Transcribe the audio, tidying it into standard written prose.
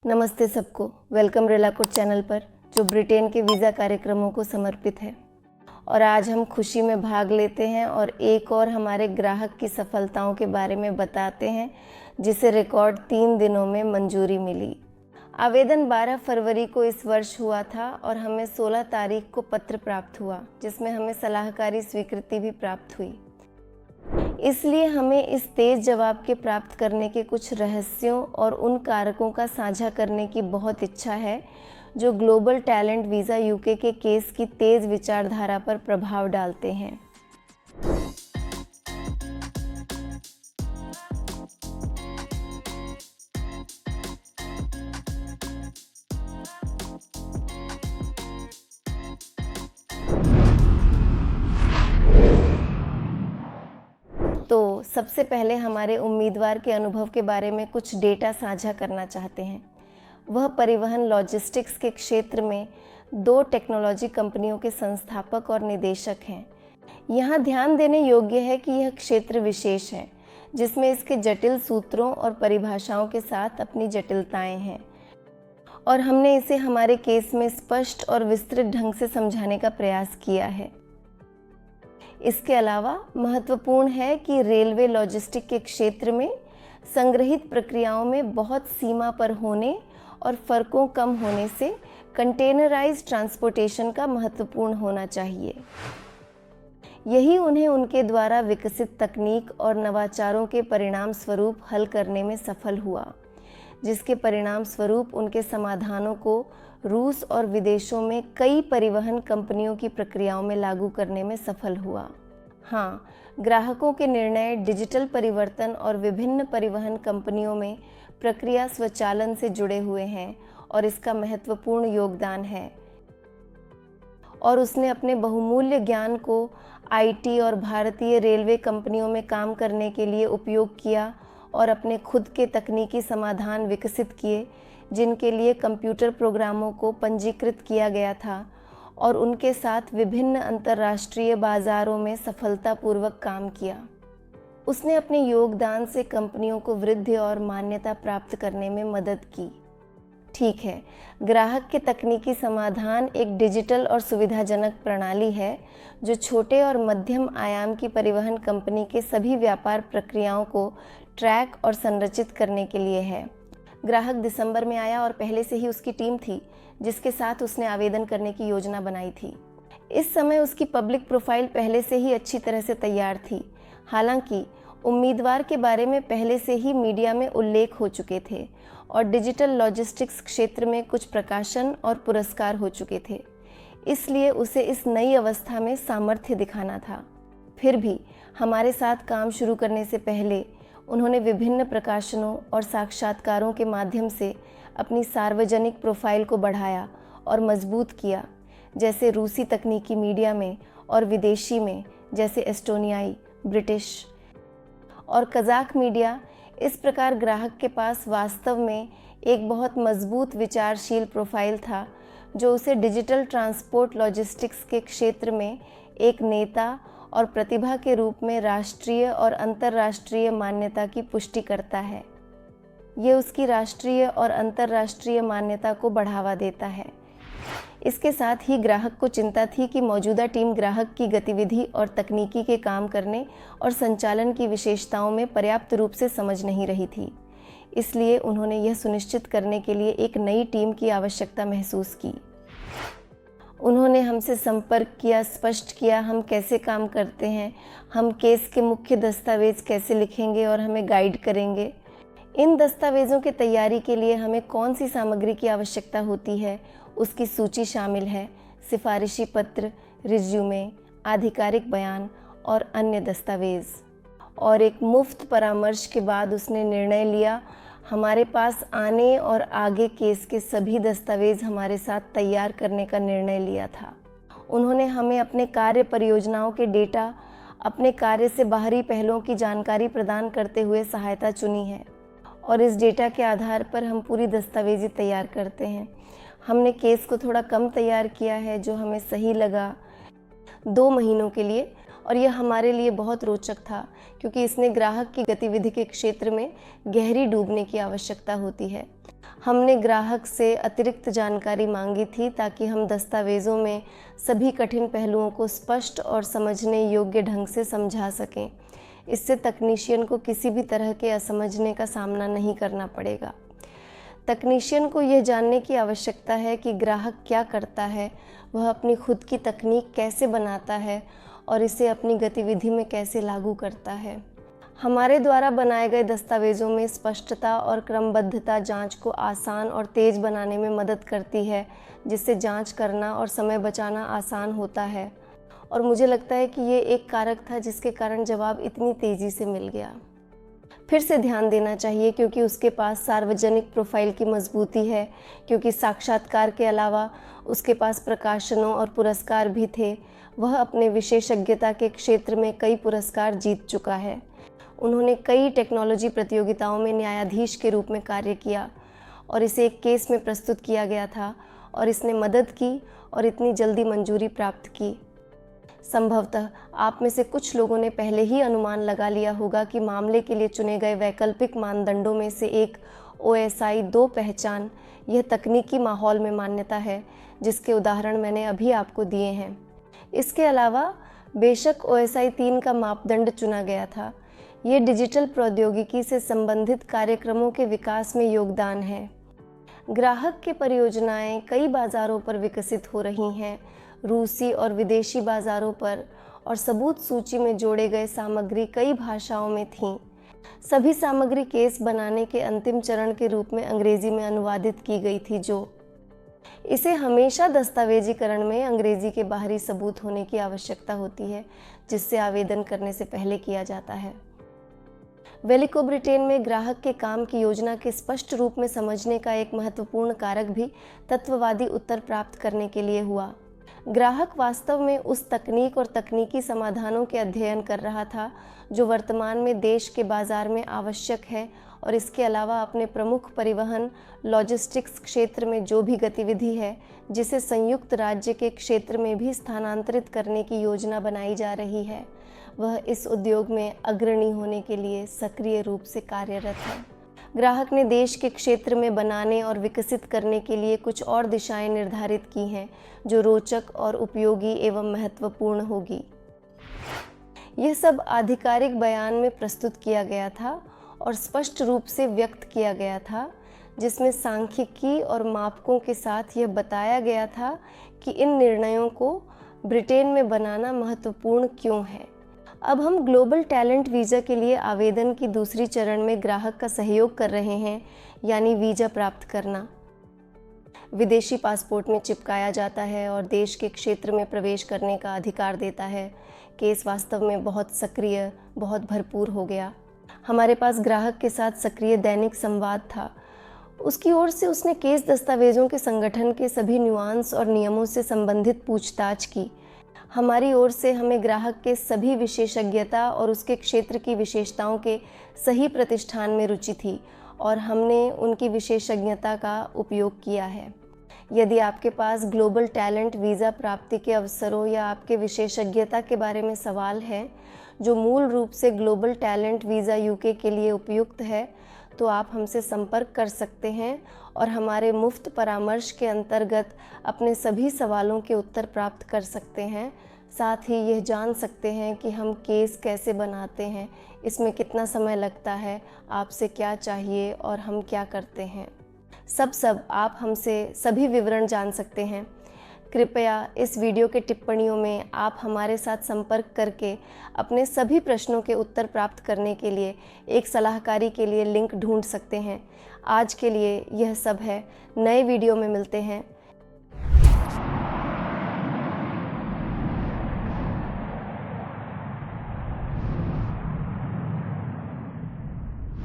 नमस्ते सबको, welcome Relakot channel पर जो ब्रिटेन के वीज़ा कार्यक्रमों को समर्पित है। और आज हम खुशी में भाग लेते हैं और एक और हमारे ग्राहक की सफलताओं के बारे में बताते हैं जिसे रिकॉर्ड 3 दिनों में मंजूरी मिली। आवेदन 12 फरवरी को इस वर्ष हुआ था और हमें 16 तारीख को पत्र प्राप्त हुआ जिसमें हमें सलाहकारी स्वीकृति भी प्राप्त हुई। इसलिए हमें इस तेज़ जवाब के प्राप्त करने के कुछ रहस्यों और उन कारकों का साझा करने की बहुत इच्छा है जो ग्लोबल टैलेंट वीज़ा यूके के केस की तेज़ विचारधारा पर प्रभाव डालते हैं। तो सबसे पहले हमारे उम्मीदवार के अनुभव के बारे में कुछ डेटा साझा करना चाहते हैं। वह परिवहन लॉजिस्टिक्स के क्षेत्र में 2 टेक्नोलॉजी कंपनियों के संस्थापक और निदेशक हैं। यहाँ ध्यान देने योग्य है कि यह क्षेत्र विशेष है जिसमें इसके जटिल सूत्रों और परिभाषाओं के साथ अपनी जटिलताएं हैं और हमने इसे हमारे केस में स्पष्ट और विस्तृत ढंग से समझाने का प्रयास किया है। इसके अलावा महत्वपूर्ण है कि रेलवे लॉजिस्टिक के क्षेत्र में संग्रहित प्रक्रियाओं में बहुत सीमा पर होने और फ़र्कों कम होने से कंटेनराइज्ड ट्रांसपोर्टेशन का महत्वपूर्ण होना चाहिए। यही उन्हें उनके द्वारा विकसित तकनीक और नवाचारों के परिणाम स्वरूप हल करने में सफल हुआ, जिसके परिणाम स्वरूप उनके समाधानों को रूस और विदेशों में कई परिवहन कंपनियों की प्रक्रियाओं में लागू करने में सफल हुआ। हाँ, ग्राहकों के निर्णय, डिजिटल परिवर्तन और विभिन्न परिवहन कंपनियों में प्रक्रिया स्वचालन से जुड़े हुए हैं और इसका महत्वपूर्ण योगदान है। और उसने अपने बहुमूल्य ज्ञान को आईटी और भारतीय रेलवे कंपनियों में काम करने के लिए उपयोग किया और अपने खुद के तकनीकी समाधान विकसित किए जिनके लिए कंप्यूटर प्रोग्रामों को पंजीकृत किया गया था और उनके साथ विभिन्न अंतर्राष्ट्रीय बाज़ारों में सफलतापूर्वक काम किया। उसने अपने योगदान से कंपनियों को वृद्धि और मान्यता प्राप्त करने में मदद की। ठीक है, ग्राहक के तकनीकी समाधान एक डिजिटल और सुविधाजनक प्रणाली है जो छोटे और मध्यम आयाम की परिवहन कंपनी के सभी व्यापार प्रक्रियाओं को ट्रैक और संरचित करने के लिए है। ग्राहक दिसंबर में आया और पहले से ही उसकी टीम थी जिसके साथ उसने आवेदन करने की योजना बनाई थी। इस समय उसकी पब्लिक प्रोफाइल पहले से ही अच्छी तरह से तैयार थी। हालांकि उम्मीदवार के बारे में पहले से ही मीडिया में उल्लेख हो चुके थे और डिजिटल लॉजिस्टिक्स क्षेत्र में कुछ प्रकाशन और पुरस्कार हो चुके थे, इसलिए उसे इस नई अवस्था में सामर्थ्य दिखाना था। फिर भी हमारे साथ काम शुरू करने से पहले उन्होंने विभिन्न प्रकाशनों और साक्षात्कारों के माध्यम से अपनी सार्वजनिक प्रोफाइल को बढ़ाया और मजबूत किया, जैसे रूसी तकनीकी मीडिया में और विदेशी में जैसे एस्टोनियाई, ब्रिटिश और कज़ाक मीडिया। इस प्रकार ग्राहक के पास वास्तव में एक बहुत मजबूत विचारशील प्रोफाइल था जो उसे डिजिटल ट्रांसपोर्ट लॉजिस्टिक्स के क्षेत्र में एक नेता और प्रतिभा के रूप में राष्ट्रीय और अंतर्राष्ट्रीय मान्यता की पुष्टि करता है। ये उसकी राष्ट्रीय और अंतर्राष्ट्रीय मान्यता को बढ़ावा देता है। इसके साथ ही ग्राहक को चिंता थी कि मौजूदा टीम ग्राहक की गतिविधि और तकनीकी के काम करने और संचालन की विशेषताओं में पर्याप्त रूप से समझ नहीं रही थी। इसलिए उन्होंने यह सुनिश्चित करने के लिए एक नई टीम की आवश्यकता महसूस की। उन्होंने हमसे संपर्क किया, स्पष्ट किया हम कैसे काम करते हैं, हम केस के मुख्य दस्तावेज कैसे लिखेंगे और हमें गाइड करेंगे। इन दस्तावेज़ों की तैयारी के लिए हमें कौन सी सामग्री की आवश्यकता होती है उसकी सूची शामिल है, सिफारिशी पत्र, रिज्यूमे, आधिकारिक बयान और अन्य दस्तावेज़। और एक मुफ्त परामर्श के बाद उसने निर्णय लिया हमारे पास आने और आगे केस के सभी दस्तावेज हमारे साथ तैयार करने का निर्णय लिया था। उन्होंने हमें अपने कार्य परियोजनाओं के डेटा, अपने कार्य से बाहरी पहलुओं की जानकारी प्रदान करते हुए सहायता चुनी है और इस डेटा के आधार पर हम पूरी दस्तावेजी तैयार करते हैं। हमने केस को थोड़ा कम तैयार किया है जो हमें सही लगा 2 महीनों के लिए और यह हमारे लिए बहुत रोचक था क्योंकि इसने ग्राहक की गतिविधि के क्षेत्र में गहरी डूबने की आवश्यकता होती है। हमने ग्राहक से अतिरिक्त जानकारी मांगी थी ताकि हम दस्तावेज़ों में सभी कठिन पहलुओं को स्पष्ट और समझने योग्य ढंग से समझा सकें। इससे तकनीशियन को किसी भी तरह के असमझने का सामना नहीं करना पड़ेगा। तकनीशियन को यह जानने की आवश्यकता है कि ग्राहक क्या करता है, वह अपनी खुद की तकनीक कैसे बनाता है और इसे अपनी गतिविधि में कैसे लागू करता है। हमारे द्वारा बनाए गए दस्तावेज़ों में स्पष्टता और क्रमबद्धता जांच को आसान और तेज़ बनाने में मदद करती है, जिससे जांच करना और समय बचाना आसान होता है। और मुझे लगता है कि ये एक कारक था जिसके कारण जवाब इतनी तेज़ी से मिल गया। फिर से ध्यान देना चाहिए क्योंकि उसके पास सार्वजनिक प्रोफाइल की मजबूती है, क्योंकि साक्षात्कार के अलावा उसके पास प्रकाशनों और पुरस्कार भी थे। वह अपने विशेषज्ञता के क्षेत्र में कई पुरस्कार जीत चुका है। उन्होंने कई टेक्नोलॉजी प्रतियोगिताओं में न्यायाधीश के रूप में कार्य किया और इसे एक केस में प्रस्तुत किया गया था और इसने मदद की और इतनी जल्दी मंजूरी प्राप्त की। संभवतः आप में से कुछ लोगों ने पहले ही अनुमान लगा लिया होगा कि मामले के लिए चुने गए वैकल्पिक मानदंडों में से एक OSI 2 पहचान यह तकनीकी माहौल में मान्यता है, जिसके उदाहरण मैंने अभी आपको दिए हैं। इसके अलावा बेशक OSI 3 का मापदंड चुना गया था। ये डिजिटल प्रौद्योगिकी से संबंधित कार्यक्रमों के विकास में योगदान है। ग्राहक की परियोजनाएं कई बाज़ारों पर विकसित हो रही हैं, रूसी और विदेशी बाज़ारों पर, और सबूत सूची में जोड़े गए सामग्री कई भाषाओं में थीं। सभी सामग्री केस बनाने के अंतिम चरण के रूप में अंग्रेज़ी में अनुवादित की गई थी, जो इसे हमेशा दस्तावेजीकरण में अंग्रेज़ी के बाहरी सबूत होने की आवश्यकता होती है, जिससे आवेदन करने से पहले किया जाता है। वेलिको ब्रिटेन में ग्राहक के काम की योजना के स्पष्ट रूप में समझने का एक महत्वपूर्ण कारक भी तत्ववादी उत्तर प्राप्त करने के लिए हुआ। ग्राहक वास्तव में उस तकनीक और तकनीकी समाधानों के अध्ययन कर रहा था जो वर्तमान में देश के बाजार में आवश्यक है, और इसके अलावा अपने प्रमुख परिवहन लॉजिस्टिक्स क्षेत्र में जो भी गतिविधि है जिसे संयुक्त राज्य के क्षेत्र में भी स्थानांतरित करने की योजना बनाई जा रही है, वह इस उद्योग में अग्रणी होने के लिए सक्रिय रूप से कार्यरत है। ग्राहक ने देश के क्षेत्र में बनाने और विकसित करने के लिए कुछ और दिशाएं निर्धारित की हैं जो रोचक और उपयोगी एवं महत्वपूर्ण होगी। यह सब आधिकारिक बयान में प्रस्तुत किया गया था और स्पष्ट रूप से व्यक्त किया गया था, जिसमें सांख्यिकी और मापकों के साथ यह बताया गया था कि इन निर्णयों को ब्रिटेन में बनाना महत्वपूर्ण क्यों है। अब हम ग्लोबल टैलेंट वीज़ा के लिए आवेदन की दूसरी चरण में ग्राहक का सहयोग कर रहे हैं, यानी वीज़ा प्राप्त करना। विदेशी पासपोर्ट में चिपकाया जाता है और देश के क्षेत्र में प्रवेश करने का अधिकार देता है। केस वास्तव में बहुत सक्रिय, बहुत भरपूर हो गया। हमारे पास ग्राहक के साथ सक्रिय दैनिक संवाद था। उसकी ओर से उसने केस दस्तावेज़ों के संगठन के सभी नुआंस और नियमों से संबंधित पूछताछ की। हमारी ओर से हमें ग्राहक के सभी विशेषज्ञता और उसके क्षेत्र की विशेषताओं के सही प्रतिष्ठान में रुचि थी और हमने उनकी विशेषज्ञता का उपयोग किया है। यदि आपके पास ग्लोबल टैलेंट वीज़ा प्राप्ति के अवसरों या आपके विशेषज्ञता के बारे में सवाल है जो मूल रूप से ग्लोबल टैलेंट वीज़ा UK के लिए उपयुक्त है, तो आप हमसे संपर्क कर सकते हैं और हमारे मुफ्त परामर्श के अंतर्गत अपने सभी सवालों के उत्तर प्राप्त कर सकते हैं। साथ ही यह जान सकते हैं कि हम केस कैसे बनाते हैं, इसमें कितना समय लगता है, आपसे क्या चाहिए और हम क्या करते हैं। सब आप हमसे सभी विवरण जान सकते हैं। कृपया इस वीडियो के टिप्पणियों में आप हमारे साथ संपर्क करके अपने सभी प्रश्नों के उत्तर प्राप्त करने के लिए एक सलाहकारी के लिए लिंक ढूंढ सकते हैं। आज के लिए यह सब है। नए वीडियो में मिलते हैं।